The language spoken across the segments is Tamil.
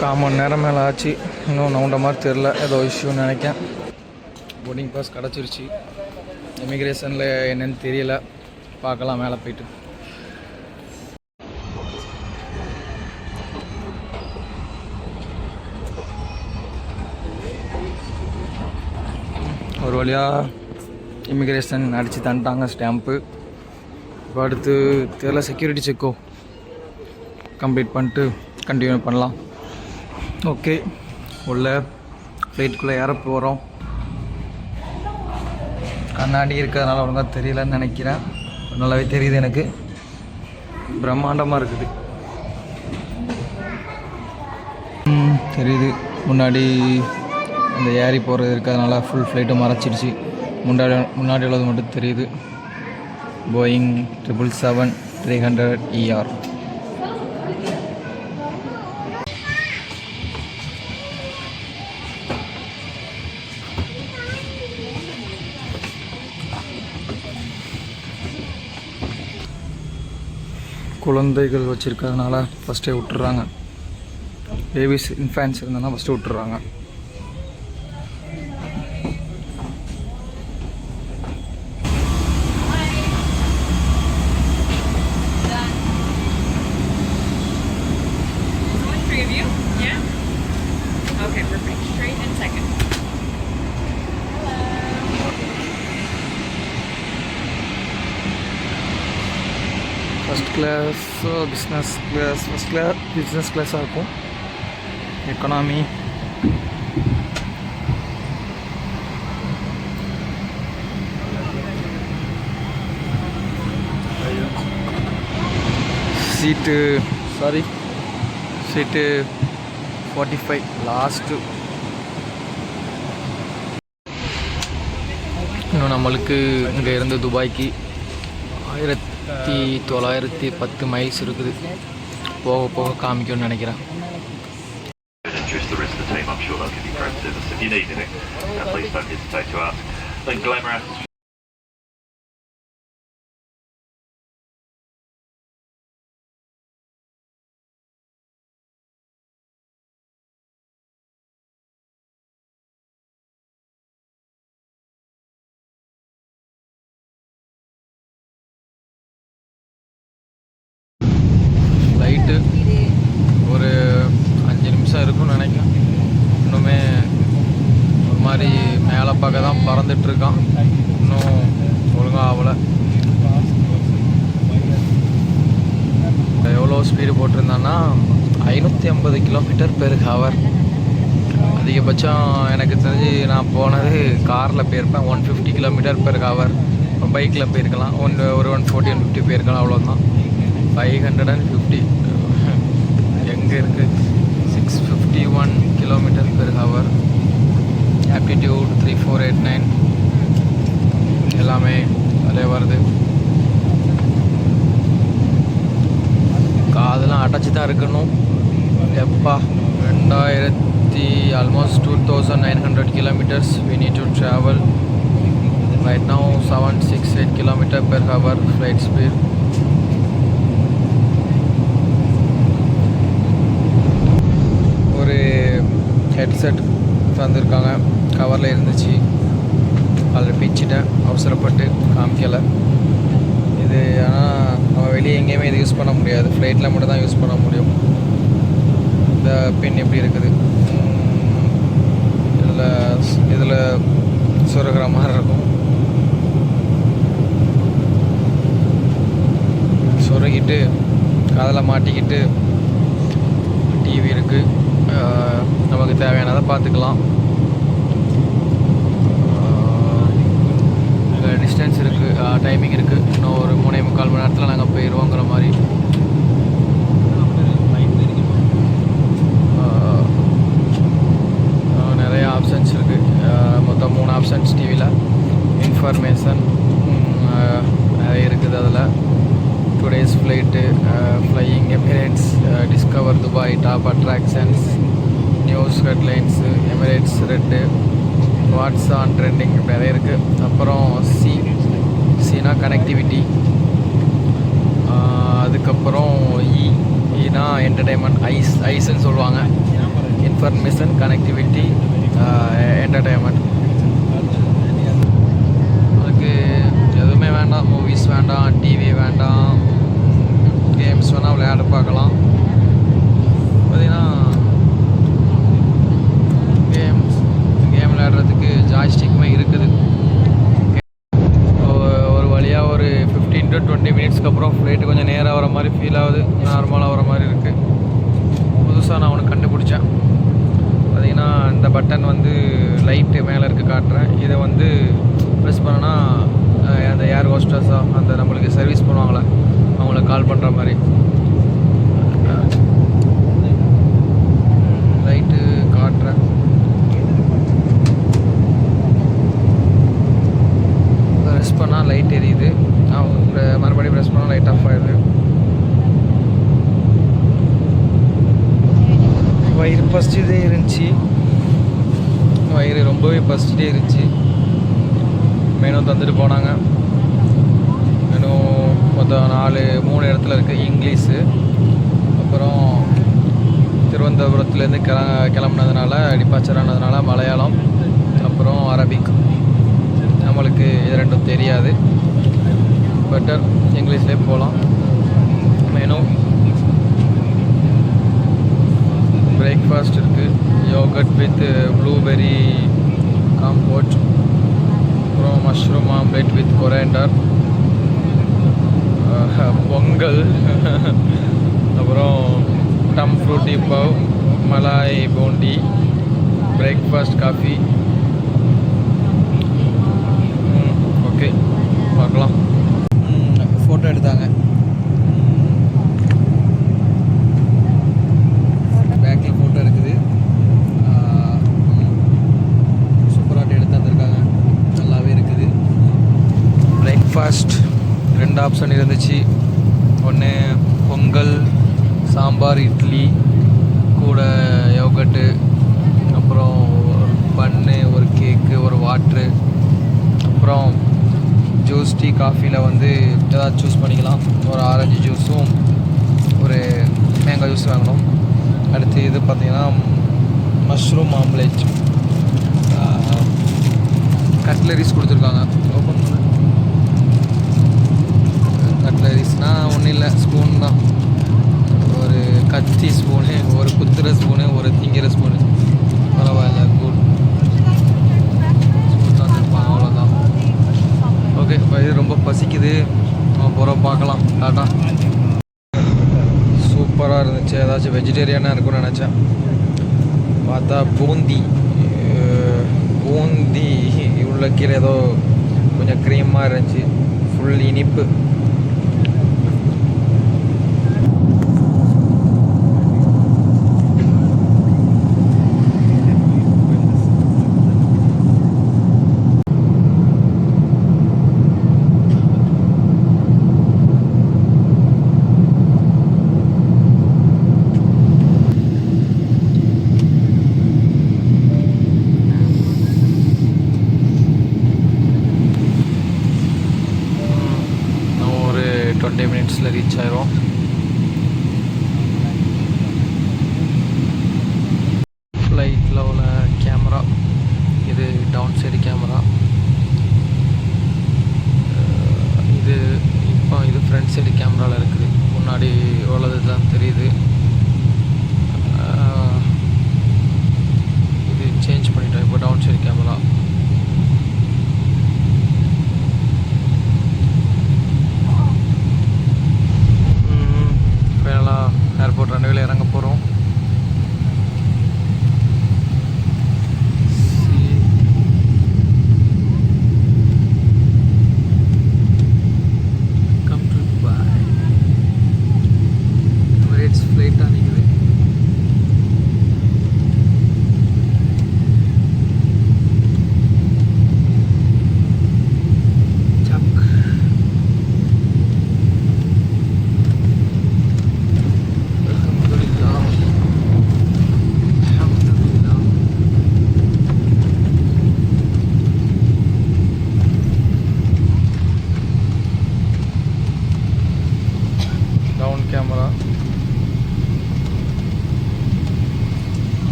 கால் மணி நேரம் மேலே ஆச்சு, இன்னும் நவுண்ட மாதிரி தெரில, ஏதோ இஷ்யூன்னு நினைக்கேன். போர்டிங் பாஸ் கிடச்சிருச்சு. இமிக்ரேஷனில் என்னன்னு தெரியல, பார்க்கலாம் மேலே போயிட்டு. ஒரு வழியாக இமிக்ரேஷன் அடித்து தந்துட்டாங்க ஸ்டாம்ப்பு. இப்போ அடுத்து தெரியல, செக்யூரிட்டி செக்கோ கம்ப்ளீட் பண்ணிட்டு கண்டினியூ பண்ணலாம். ஓகே, உள்ள ஃப்ளைட்டுக்குள்ளே ஏற போகிறோம். கண்ணாடி இருக்கிறதுனால ஒழுங்காக தெரியலன்னு நினைக்கிறேன். நல்லாவே தெரியுது எனக்கு, பிரம்மாண்டமாக இருக்குது. தெரியுது முன்னாடி அந்த ஏறி போகிறது இருக்கிறதுனால ஃபுல் ஃப்ளைட்டும் மறைச்சிடுச்சு. முன்னாடி உள்ளது மட்டும் தெரியுது. Boeing 777-300ER. குழந்தைகள் வச்சுருக்கிறதுனால ஃபஸ்ட்டே விட்டுறாங்க. பேபிஸ் இன்ஃபேன்ஸ் இருந்ததுன்னா ஃபஸ்ட்டு விட்டுறாங்க. First class, business class, first class business கிளாஸாக இருக்கும். Economy seat 45 last. இன்னும் நம்மளுக்கு இங்கே இருந்து துபாய்க்கு 1910 மைல்ஸ் இருக்குது. போக போக காமிக்கும்னு நினைக்கிறேன். ஃப்ளைட்டு ஒரு 5 நிமிஷம் இருக்குன்னு நினைக்கிறேன். இன்னுமே ஒரு மாதிரி மேலே பார்க்க தான் பறந்துட்டுருக்கான், இன்னும் ஒழுங்காக ஆகலை. எவ்வளோ ஸ்பீடு போட்டிருந்தான்னா 550 km/h. அதிகபட்சம் எனக்கு தெரிஞ்சு நான் போனது காரில் போயிருப்பேன் 150 km/h. பைக்கில் போயிருக்கலாம், ஒரு 140-150 போயிருக்கலாம், அவ்வளோதான். 550 எங்கே இருக்குது? 651 km/h. ஆப்டிடியூட் 3489 எல்லாமே அதிலே வருது. காதெல்லாம் அடைச்சி தான் இருக்கணும். எப்பா 2000 almost 2900 kilometers we need to travel right now. 768 km/h flight speed. ஒரு ஹெட்செட் தந்துருக்காங்க, கவரில் இருந்துச்சு, அதில் பிச்சுட்டேன் அவசரப்பட்டு, காமிக்கலை இது. ஆனால் நம்ம வெளியே எங்கேயுமே இது யூஸ் பண்ண முடியாது, ஃப்ளைட்டில் மட்டும் தான் யூஸ் பண்ண முடியும். இந்த பின் எப்படி இருக்குது, இதில் சொருகிற மாதிரி இருக்கும். சொருகிட்டு காதில் மாட்டிக்கிட்டு டிவி இருக்குது, நமக்கு தேவையானதை பார்த்துக்கலாம். டிஸ்டன்ஸ் இருக்குது, டைமிங் இருக்குது. இன்னும் ஒரு 3.25 மணி நேரத்தில் நாங்கள் போயிடுவோங்கிற மாதிரி. Top attractions, news headlines, Emirates red, what's on trending இப்படி நிறைய இருக்குது. அப்புறம் சினா கனெக்டிவிட்டி, அதுக்கப்புறம் ஈனா என்டர்டெயின்மெண்ட், ஐஸ்ன்னு சொல்லுவாங்க, இன்ஃபர்மேஷன் கனெக்டிவிட்டி என்டர்டெயின்மெண்ட். அதுக்கு எதுவுமே வேண்டாம், மூவிஸ் வேண்டாம், டிவி வேண்டாம், கேம்ஸ் வேணால் விளையாட பார்க்கலாம். பார்த்திங்கன்னா கேம் விளையாடுறதுக்கு ஜாய்ஸ்டிக்குமே இருக்குது. ஒரு வழியாக ஒரு 15 to 20 மினிட்ஸ்க்கு அப்புறம் ஃப்ளைட்டு கொஞ்சம் நேராக வர மாதிரி ஃபீல் ஆகுது, நார்மலாக வர மாதிரி இருக்குது. புதுசாக நான் ஒன்று கண்டுபிடிச்சேன். பார்த்திங்கன்னா இந்த பட்டன் வந்து லைட்டு மேலே இருக்க காட்டுறேன், இதை வந்து ப்ரெஸ் பண்ணோன்னா அந்த ஏர் ஹோஸ்டஸாக அந்த நம்மளுக்கு சர்வீஸ் பண்ணுவாங்களே அவங்கள கால் பண்ணுற மாதிரி லைட்டு காட்டுறேன். ப்ரெஸ் பண்ணால் லைட் எரியுது, மறுபடியும் ப்ரெஸ் பண்ணால் லைட் ஆஃப் ஆகிடுது. வயிறு பசிச்சுட்டே இருந்துச்சு, வயிறு ரொம்பவே பசிச்சுட்டே இருந்துச்சு. மெனு தந்துட்டு போனாங்க. மெனு மொத்தம் 3 இடத்துல இருக்குது. இங்கிலீஷு, அப்புறம் திருவனந்தபுரத்துலேருந்து கிளம்புனதுனால டிபார்ச்சர் ஆனதுனால மலையாளம், அப்புறம் அரபிக். நம்மளுக்கு இது ரெண்டும் தெரியாது, பெட்டர் இங்கிலீஷ்லேயே போகலாம். மெனு பிரேக்ஃபாஸ்ட் இருக்குது, யோகட் வித் ப்ளூபெர்ரி காம்போட், அப்புறம் mushroom omelette with coriander, pongal, அப்புறம் டம் fruity pav, malai boondi, breakfast coffee. Okay, பார்க்கலாம். ஃபோட்டோ எடுத்தாங்க. பேக்கில் ஃபோட்டோ இருக்குது, சூப்பராக எடுத்து வந்திருக்காங்க, நல்லாவே இருக்குது. பிரேக்ஃபாஸ்ட் 2 ஆப்ஷன் இருந்துச்சு. ஒன்று பொங்கல், சாம்பார், இட்லி கூட யோகட்டு, அப்புறம் பன்னு, ஒரு கேக்கு, ஒரு வாட்ரு, அப்புறம் ஜூஸ், டீ, காஃபியில் வந்து ஏதாவது சூஸ் பண்ணிக்கலாம். ஒரு ஆரஞ்சு ஜூஸும் ஒரு மேங்கோ ஜூஸ் வாங்கணும். அடுத்து இது பார்த்திங்கன்னா மஷ்ரூம் ஆம்லேட், கட்லரிஸ் கொடுத்துருக்காங்க. ஓப்பன் பண்ண கட்லரிஸ்னால் ஒன்றும் இல்லை, ஸ்பூன் தான். ஒரு கத்தி ஸ்பூனு, ஒரு குத்துற ஸ்பூனு, ஒரு திங்கிற ஸ்பூனு, பரவாயில்ல, குட் ஸ்பூன் தான் இருப்பாங்க, அவ்வளோதான். ஓகே, இப்போ இது ரொம்ப பசிக்குது, அப்புறம் பார்க்கலாம். டாட்டா. சூப்பராக இருந்துச்சு. ஏதாச்சும் வெஜிடேரியனாக இருக்கும்னு நினச்சேன், பார்த்தா பூந்தி உள்ள கீழே ஏதோ கொஞ்சம் க்ரீமாக இருந்துச்சு, ஃபுல் இனிப்பு.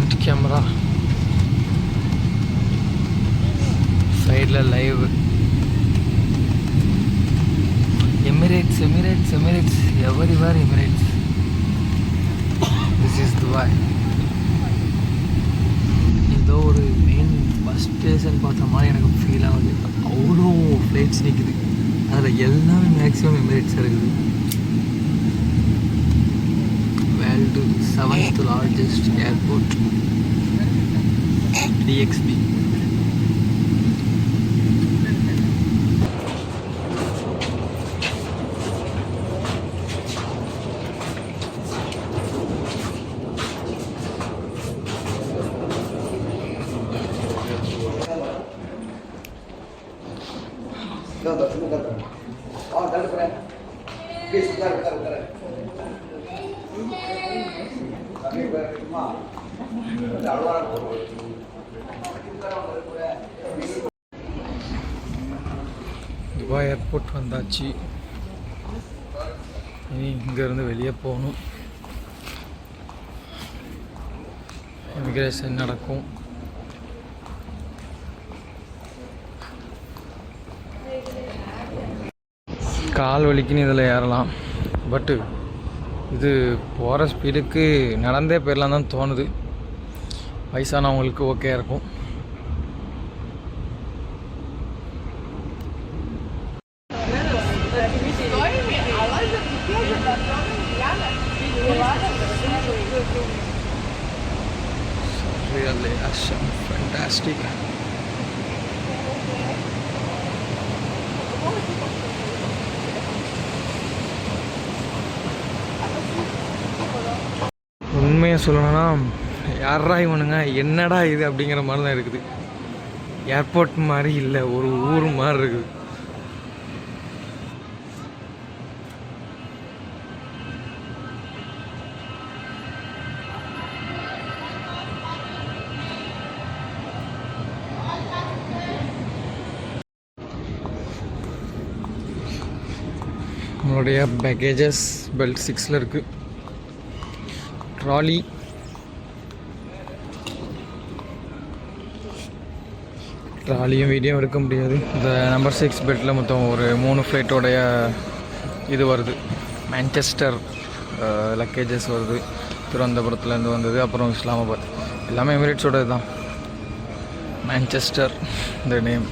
ஃப்ரண்ட் கேமரா, சைடில் live. Emirates Emirates Emirates எவரிவேர் Emirates. This is Dubai. ஏதோ ஒரு மெயின் பஸ் ஸ்டேஷன் பார்த்த மாதிரி எனக்கு ஃபீல் ஆகுது. அவ்வளோ ஃப்ளைட்ஸ் நிற்குது, அதில் எல்லாமே மேக்ஸிமம் எமிரேட்ஸ் இருக்குது. World 7th largest airport, DXB. Dubai airport வந்தாச்சு. இனி இங்கேருந்து வெளியே போகணும். இமிக்ரேஷன் நடக்கும். கால் வலிக்குன்னு இதில் ஏறலாம். பட்டு இது போகிற ஸ்பீடுக்கு நடந்தே போயிடலாம் தான் தோணுது. வயசானவங்களுக்கு ஓகே இருக்கும். Really awesome, fantastic. உண்மையை சொல்லணும்னா யாரா இவனுங்க, என்னடா இது அப்படிங்கிற மாதிரி தான் இருக்குது. ஏர்போர்ட் மாதிரி இல்லை, ஒரு ஊர் மாதிரி இருக்குது. நம்மளுடைய பேக்கேஜஸ் பெல்ட் 6ல் இருக்குது. ட்ராலி, ட்ராலியும் வீடியோ எடுக்க முடியாது. இந்த நம்பர் 6 பெல்ட்டில் மொத்தம் ஒரு 3 ஃப்ளைட்டோடைய இது வருது. மான்செஸ்டர் லக்கேஜஸ் வருது, திருவனந்தபுரத்துலேருந்து வந்தது, அப்புறம் இஸ்லாமாபாத். எல்லாமே எமிரேட்ஸோடது தான். மான்செஸ்டர் இந்த நேம்.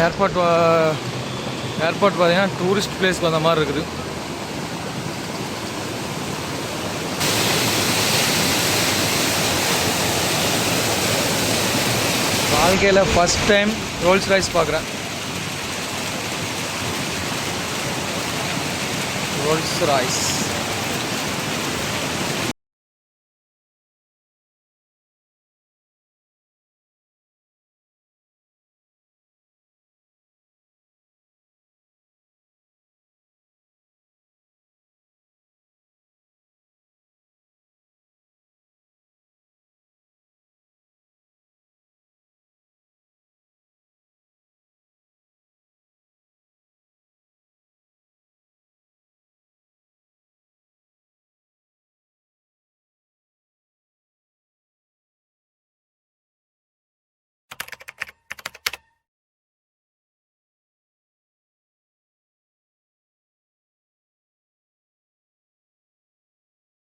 ஏர்போர்ட் பார்த்தீங்கன்னா டூரிஸ்ட் பிளேஸ்க்கு வந்த மாதிரி இருக்குது. வாழ்க்கையில் ஃபஸ்ட் டைம் ரோல்ஸ் ராய்ஸ் பார்க்குறேன். Rolls Royce